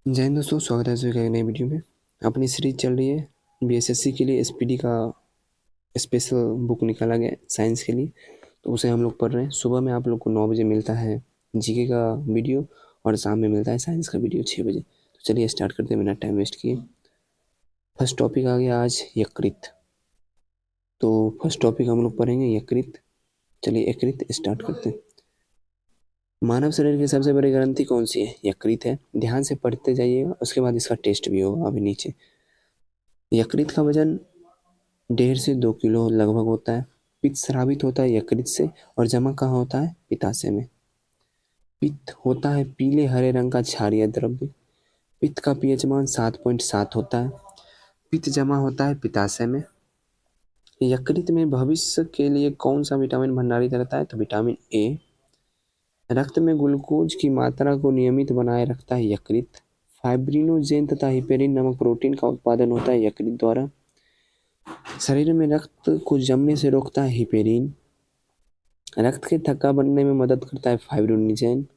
जय हिंद दोस्तों, स्वागत है सभी का एक नई वीडियो में। अपनी सीरीज चल रही है बीएसएससी के लिए। एसपीडी का स्पेशल बुक निकाला गया है साइंस के लिए, तो उसे हम लोग पढ़ रहे हैं। सुबह में आप लोग को 9 बजे मिलता है जीके का वीडियो और शाम में मिलता है साइंस का वीडियो 6 बजे। तो चलिए स्टार्ट करते हैं बिना टाइम वेस्ट किए। फर्स्ट टॉपिक आ गया आज यकृत। तो फर्स्ट टॉपिक हम लोग पढ़ेंगे यकृत। चलिए यकृत स्टार्ट करते हैं। मानव शरीर की सबसे बड़ी ग्रंथि कौन सी है? यकृत है। ध्यान से पढ़ते जाइएगा, उसके बाद इसका टेस्ट भी होगा अभी नीचे। यकृत का वजन 1.5 से 2 किलो लगभग होता है। पित्त स्रावित होता है यकृत से और जमा कहाँ होता है? पित्ताशय में। पित्त होता है पीले हरे रंग का क्षारीय द्रव्य। पित्त का पीएच मान 7.7 होता है। पित्त जमा होता है पित्ताशय में। यकृत में भविष्य के लिए कौन सा विटामिन भंडारित रहता है? तो विटामिन ए। रक्त में ग्लूकोज की मात्रा को नियमित बनाए रखता है यकृत। फाइब्रिनोजेन तथा हिपेरिन नामक प्रोटीन का उत्पादन होता है यकृत द्वारा। शरीर में रक्त को जमने से रोकता है हिपेरिन। रक्त के थक्का बनने में मदद करता है फाइब्रिनोजेन।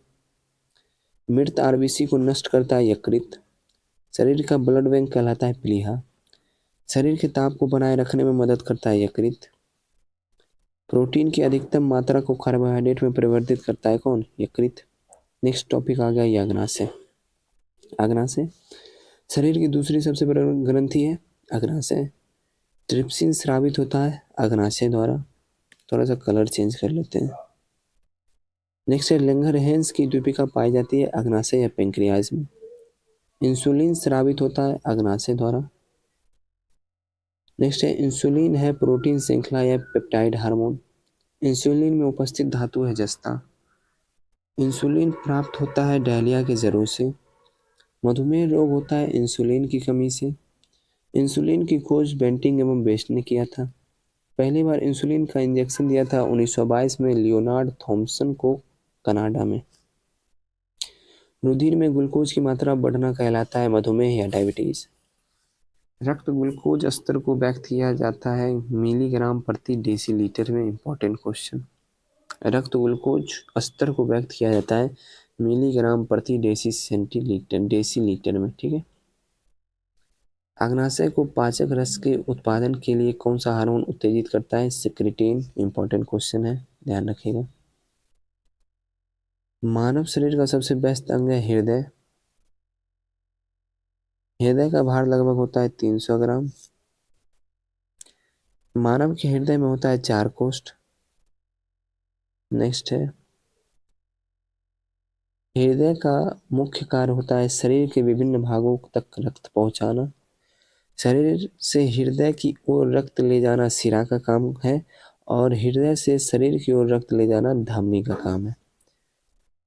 मृत आरबीसी को नष्ट करता है यकृत। शरीर का ब्लड बैंक कहलाता है प्लीहा। शरीर के ताप को बनाए रखने में मदद करता है यकृत। प्रोटीन की अधिकतम मात्रा को कार्बोहाइड्रेट में परिवर्तित करता है कौन? यकृत। नेक्स्ट टॉपिक आ गया अग्नाशय। अग्नाशय शरीर की दूसरी सबसे बड़ी ग्रंथि है अग्नाशय। ट्रिप्सिन स्रावित होता है अग्नाशय द्वारा। थोड़ा सा कलर चेंज कर लेते हैं। नेक्स्ट है लैंगरहैंस की द्वीपिका पाई जाती है अग्नाशय या पेंक्रियाज में। इंसुलिन स्रावित होता है अग्नाशय द्वारा। नेक्स्ट है इंसुलिन है प्रोटीन श्रृंखला या पेप्टाइड हार्मोन। इंसुलिन में उपस्थित धातु है जस्ता। इंसुलिन प्राप्त होता है डायलिया के जरों से। मधुमेह रोग होता है इंसुलिन की कमी से। इंसुलिन की खोज बेंटिंग एवं बेस्ट ने किया था। पहली बार इंसुलिन का इंजेक्शन दिया था 1922 में लियोनार्ड थॉम्सन को कनाडा में। रुधिर में ग्लूकोज की मात्रा बढ़ना कहलाता है मधुमेह या डायबिटीज। रक्त ग्लूकोज स्तर को व्यक्त किया जाता है मिलीग्राम प्रति डेसीलीटर में। Important question. रक्त ग्लूकोज स्तर को व्यक्त किया जाता है मिलीग्राम प्रति डेसीलीटर में। ठीक है। अग्नाशय को पाचक रस के उत्पादन के लिए कौन सा हार्मोन उत्तेजित करता है? सिक्रेटिन। इंपॉर्टेंट क्वेश्चन है, ध्यान रखिएगा। मानव शरीर का सबसे व्यस्त अंग है हृदय। हृदय का भार लगभग होता है 300 ग्राम। मानव के हृदय में होता है 4 कोष्ठ। नेक्स्ट है हृदय का मुख्य कार्य होता है शरीर के विभिन्न भागों तक रक्त पहुंचाना। शरीर से हृदय की ओर रक्त ले जाना शिरा का काम है और हृदय से शरीर की ओर रक्त ले जाना धमनी का काम है।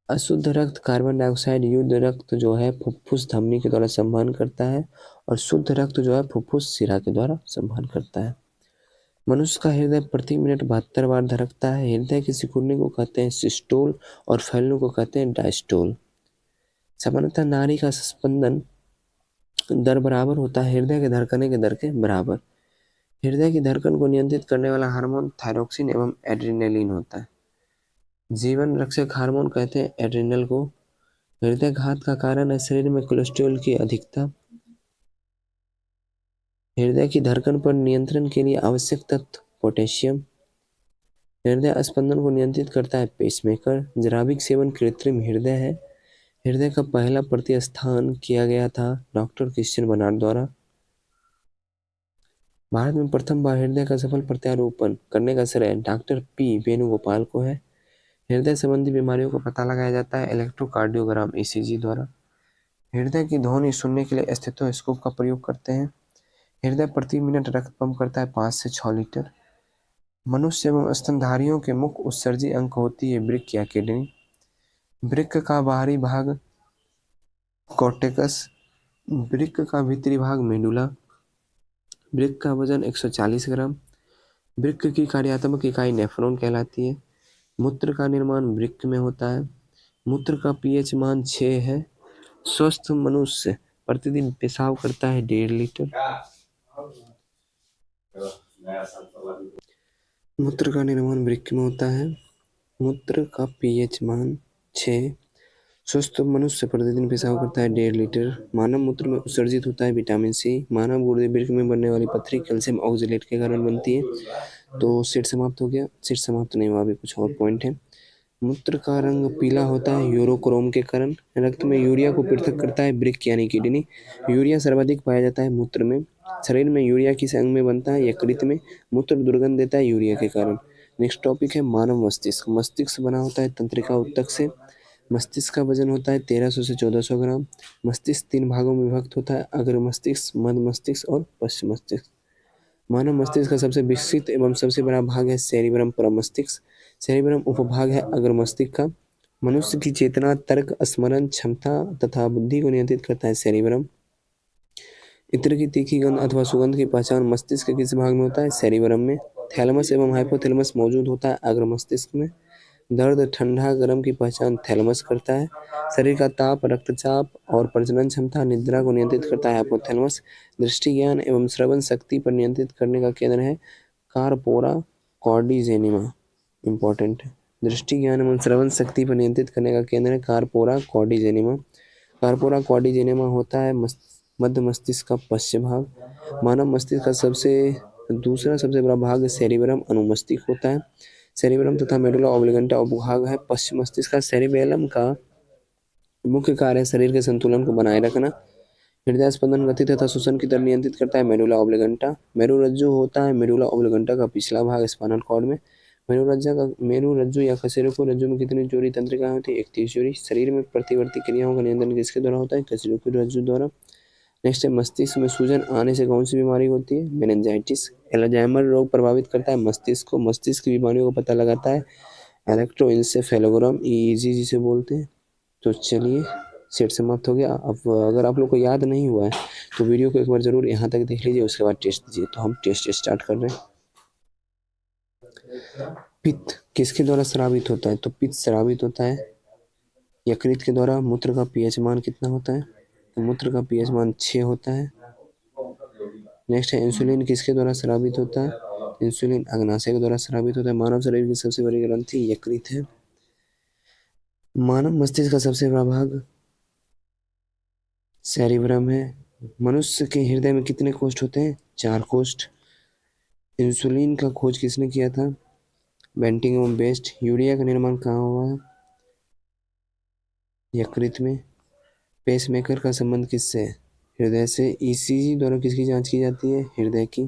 अशुद्ध रक्त कार्बन डाइऑक्साइड युक्त रक्त जो है फुफ्फुस धमनी के द्वारा संवहन करता है और शुद्ध रक्त जो है फुफ्फुस शिरा के द्वारा संवहन करता है। मनुष्य का हृदय प्रति मिनट 72 बार धड़कता है। हृदय की सिकुड़ने को कहते हैं सिस्टोल और फैलने को कहते हैं डायस्टोल। सामान्यतः नाड़ी का स्पंदन दर बराबर होता है हृदय के धड़कने के दर के बराबर। हृदय की धड़कन को नियंत्रित करने वाला हार्मोन थायरोक्सिन एवं एड्रेनलिन होता है। जीवन रक्षक हार्मोन कहते हैं एड्रिनल को। हृदयघात का कारण है शरीर में कोलेस्ट्रॉल की अधिकता। हृदय की धड़कन पर नियंत्रण के लिए आवश्यक तत्व पोटेशियम। हृदय स्पंदन को नियंत्रित करता है पेसमेकर। जराविक सेवन कृत्रिम हृदय है। हृदय का पहला प्रतिस्थापन किया गया था डॉक्टर क्रिश्चियन बर्नार्ड द्वारा। भारत में प्रथम बार हृदय का सफल प्रत्यारोपण करने का श्रेय डॉक्टर पी वेणुगोपाल को है। हृदय संबंधी बीमारियों का पता लगाया जाता है इलेक्ट्रोकार्डियोग्राम ईसीजी द्वारा। हृदय की ध्वनि सुनने के लिए स्टेथोस्कोप का प्रयोग करते हैं। हृदय प्रति मिनट रक्त पंप करता है 5 से 6 लीटर। मनुष्य एवं स्तनधारियों के मुख्य उत्सर्जी अंग होती है वृक्क या किडनी। वृक्क का बाहरी भाग कॉर्टेक्स। वृक्क का भीतरी भाग मेडुला। वृक्क का वजन 140 ग्राम। वृक्क की कार्यात्मक इकाई नेफ्रॉन कहलाती है। मूत्र का निर्माण वृक्क में होता है। मूत्र का पीएच मान 6 है। स्वस्थ मनुष्य प्रतिदिन पेशाब करता है 1.5 लीटर। मूत्र का निर्माण वृक्क में होता है। मूत्र का पीएच मान 6। स्वस्थ मनुष्य प्रतिदिन पेशाब करता है 1.5 लीटर। मानव मूत्र में उत्सर्जित होता है विटामिन सी। मानव गुर्दे वृक्क में बनने वाली पथरी कैल्शियम ऑक्जेलेट के कारण बनती है। तो सेट समाप्त हो गया। सेट समाप्त नहीं हुआ, अभी कुछ और पॉइंट है। मूत्र का रंग पीला होता है यूरोक्रोम के कारण। रक्त में यूरिया को पृथक करता है वृक्क यानी किडनी। यूरिया सर्वाधिक पाया जाता है मूत्र में। शरीर में यूरिया किस अंग में बनता है? यकृत में। मूत्र दुर्गंध देता है यूरिया के कारण। नेक्स्ट टॉपिक है मानव मस्तिष्क। मस्तिष्क बना होता है तंत्रिका ऊतक से। मस्तिष्क का वजन होता है 1300 से 1400 ग्राम। मस्तिष्क 3 भागों में विभक्त होता है, अग्र मस्तिष्क, मध्य मस्तिष्क और पश्च मस्तिष्क। मानव मस्तिष्क का सबसे विकसित एवं सबसे बड़ा भाग है सेरिब्रम परमस्तिष्क। सेरिब्रम उपभाग है अग्र मस्तिष्क का। मनुष्य की चेतना, तर्क, स्मरण क्षमता तथा बुद्धि को नियंत्रित करता है सेरिब्रम। इत्र की तीखी गंध अथवा सुगंध की पहचान मस्तिष्क के किस भाग में होता है? सेरिब्रम में। थैलमस एवं हाइपोथैलेमस मौजूद होता है अग्र मस्तिष्क में। दर्द, ठंडा, गर्म की पहचान थैलेमस करता है। शरीर का ताप, रक्तचाप और प्रजनन क्षमता, निद्रा को नियंत्रित करता है हाइपोथैलेमस। दृष्टि, ज्ञान एवं श्रवण शक्ति पर नियंत्रित करने का केंद्र है कार्पोरा कॉर्डिजेनिमा। इंपॉर्टेंट है। दृष्टि, ज्ञान एवं श्रवण शक्ति पर नियंत्रित करने का केंद्र है कार्पोरा कॉर्डिजेनिमा। कार्पोरा कॉर्डिजेनिमा होता है मध्य मस्तिष्क का पश्चिम भाग। मानव मस्तिष्क का दूसरा सबसे बड़ा भाग सेरिब्रम अनुमस्तिष्क होता है। सेरिब्रम तथा मेडुला ऑब्लिगेंटा उपभाग है पश्चिम मस्तिष्क का। सेरिबेलम का मुख्य कार्य शरीर के संतुलन को बनाए रखना। हृदय स्पंदन, गति तथा श्वसन की दर नियंत्रित करता है मेडुला ऑब्लिगेंटा। मेरुरज्जु होता है मेडुला ऑब्लिगेंटा का पिछला भाग स्पाइनल कॉर्ड में। मेरुरज्जु या कशेरुकी रज्जु में कितनी जोड़ी तंत्रिकाएं होती है? 31 जोड़ी। शरीर में प्रतिवर्ती क्रियाओं का नियंत्रण किसके द्वारा होता है? कशेरुकी रज्जु द्वारा। नेक्स्ट है मस्तिष्क में सूजन आने से कौन सी बीमारी होती है? मेनिंजाइटिस। एल्जाइमर रोग प्रभावित करता है मस्तिष्क को। मस्तिष्क की बीमारियों का पता लगाता है इलेक्ट्रोइंसेफेलोग्राम, ईईजी जिसे बोलते हैं। तो चलिए, सेट समाप्त हो गया। अब अगर आप लोग को याद नहीं हुआ है तो वीडियो को एक बार जरूर यहाँ तक देख लीजिए, उसके बाद टेस्ट दीजिए। तो हम टेस्ट स्टार्ट कर रहे हैं। पित्त किसके द्वारा स्रावित होता है? तो पित्त स्रावित होता है यकृत के द्वारा। मूत्र का पीएच मान कितना होता है? तो मूत्र का पीएच मान 6 होता है। नेक्स्ट है इंसुलिन किसके द्वारा स्रावित होता है? इंसुलिन अग्नाशय के द्वारा स्रावित होता है। मानव शरीर की सबसे बड़ी ग्रंथि यकृत है। मानव मस्तिष्क का सबसे बड़ा भाग सेरिब्रम है। मनुष्य के हृदय में कितने कोष्ठ होते हैं? 4 कोष्ठ। इंसुलिन का खोज किसने किया था? बेंटिंग एवं बेस्ट। यूरिया का निर्माण कहाँ हुआ है? यकृत में। पेसमेकर का संबंध किससे है? हृदय से। ईसीजी द्वारा किसकी जांच की जाती है? हृदय की।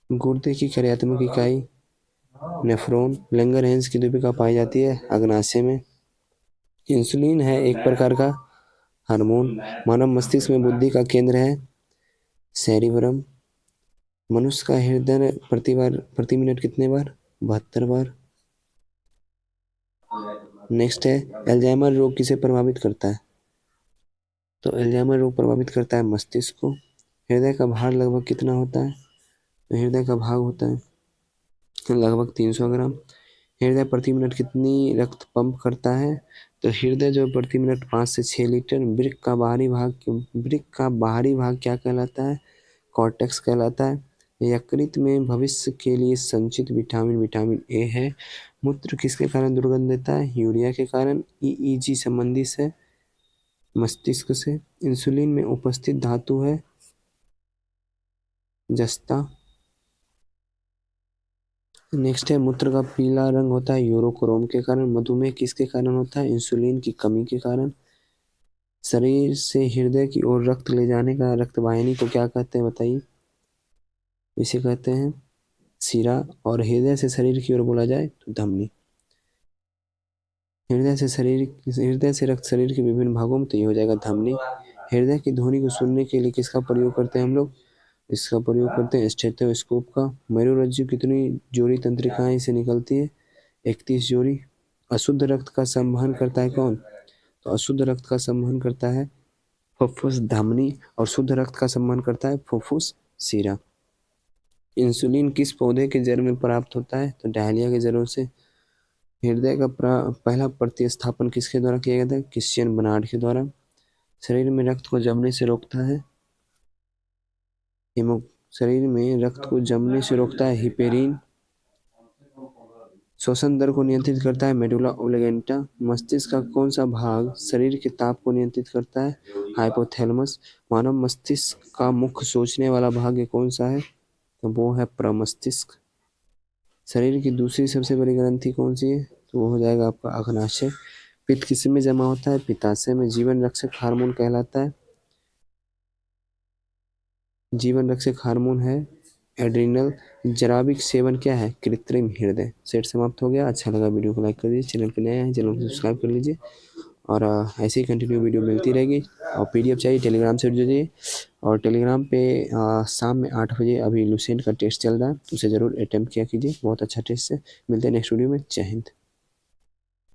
गुर्दे की कार्यात्मक इकाई नेफ्रॉन। लैंगरहैंस की द्वीपिका पाई जाती है अग्नाशय में। इंसुलिन है एक प्रकार का हार्मोन। मानव मस्तिष्क में बुद्धि का केंद्र है सेरिब्रम। मनुष्य का हृदय प्रति मिनट कितने बार? 72 बार। नेक्स्ट है अल्जाइमर रोग किसे प्रभावित करता है? तो अल्जाइमर रोग प्रभावित करता है मस्तिष्क को। हृदय का भार लगभग कितना होता है? तो हृदय का भाग होता है लगभग 300 ग्राम। हृदय प्रति मिनट कितनी रक्त पंप करता है? तो हृदय जो प्रति मिनट 5 से 6 लीटर। वृक्क का बाहरी भाग क्या कहलाता है? कॉर्टेक्स कहलाता है। यकृत में भविष्य के लिए संचित विटामिन ए है। मूत्र किसके कारण दुर्गंध देता है? यूरिया के कारण। ईईजी संबंधित है मस्तिष्क से। इंसुलिन में उपस्थित धातु है जस्ता। नेक्स्ट है मूत्र का पीला रंग होता है यूरोक्रोम के कारण। मधुमेह किसके कारण होता है? इंसुलिन की कमी के कारण। शरीर से हृदय की ओर रक्त ले जाने का रक्तवाहिनी को क्या कहते हैं बताइए? इसे कहते हैं सिरा। और हृदय से शरीर की ओर बोला जाए तो धमनी। हृदय से रक्त शरीर के विभिन्न भागों में, तो ये हो जाएगा धमनी। हृदय की ध्वनि को सुनने के लिए किसका प्रयोग करते हैं हम लोग? इसका प्रयोग करते हैं स्टेथोस्कोप का। मेरुरज्जु कितनी जोड़ी तंत्रिकाएं से निकलती है? 31 जोड़ी। अशुद्ध रक्त का संवहन करता है कौन? तो अशुद्ध रक्त का संवहन करता है फुफ्फुस धमनी, और शुद्ध रक्त का संवहन करता है फुफ्फुस सिरा। इंसुलिन किस पौधे के जड़ में प्राप्त होता है? तो डायलिया के जड़ों से। हृदय का पहला प्रतिस्थापन किसके द्वारा किया गया था? क्रिश्चियन बर्नार्ड के द्वारा। शरीर में रक्त को जमने से रोकता है शरीर में रक्त को जमने से रोकता है हिपेरिन। श्वसन दर को नियंत्रित करता है मेडुला ओब्लिगेंटा। मस्तिष्क का कौन सा भाग शरीर के ताप को नियंत्रित करता है? हाइपोथैलेमस। मानव मस्तिष्क का मुख्य सोचने वाला भाग कौन सा है? तो वो है प्रमस्तिष्क। शरीर की दूसरी सबसे बड़ी ग्रंथि कौन सी है? तो वो हो जाएगा आपका अग्नाशय। पित्त किस में जमा होता है? पित्ताशय में। जीवन रक्षक हार्मोन कहलाता है? जीवन रक्षक हार्मोन है एड्रिनल। जराविक सेवन क्या है? कृत्रिम हृदय। सेट समाप्त हो गया। अच्छा लगा वीडियो को लाइक कर दीजिए, चैनल पर नए हैं चैनल को सब्सक्राइब कर लीजिए और ऐसे ही कंटिन्यू वीडियो मिलती रहेगी। और पीडीएफ चाहिए टेलीग्राम से जुड़ जाइए और टेलीग्राम पे शाम में 8 बजे अभी लुसेंट का टेस्ट चल रहा है, उसे ज़रूर अटेम्प्ट किया कीजिए, बहुत अच्छा टेस्ट है। मिलते हैं नेक्स्ट वीडियो में। जय हिंद।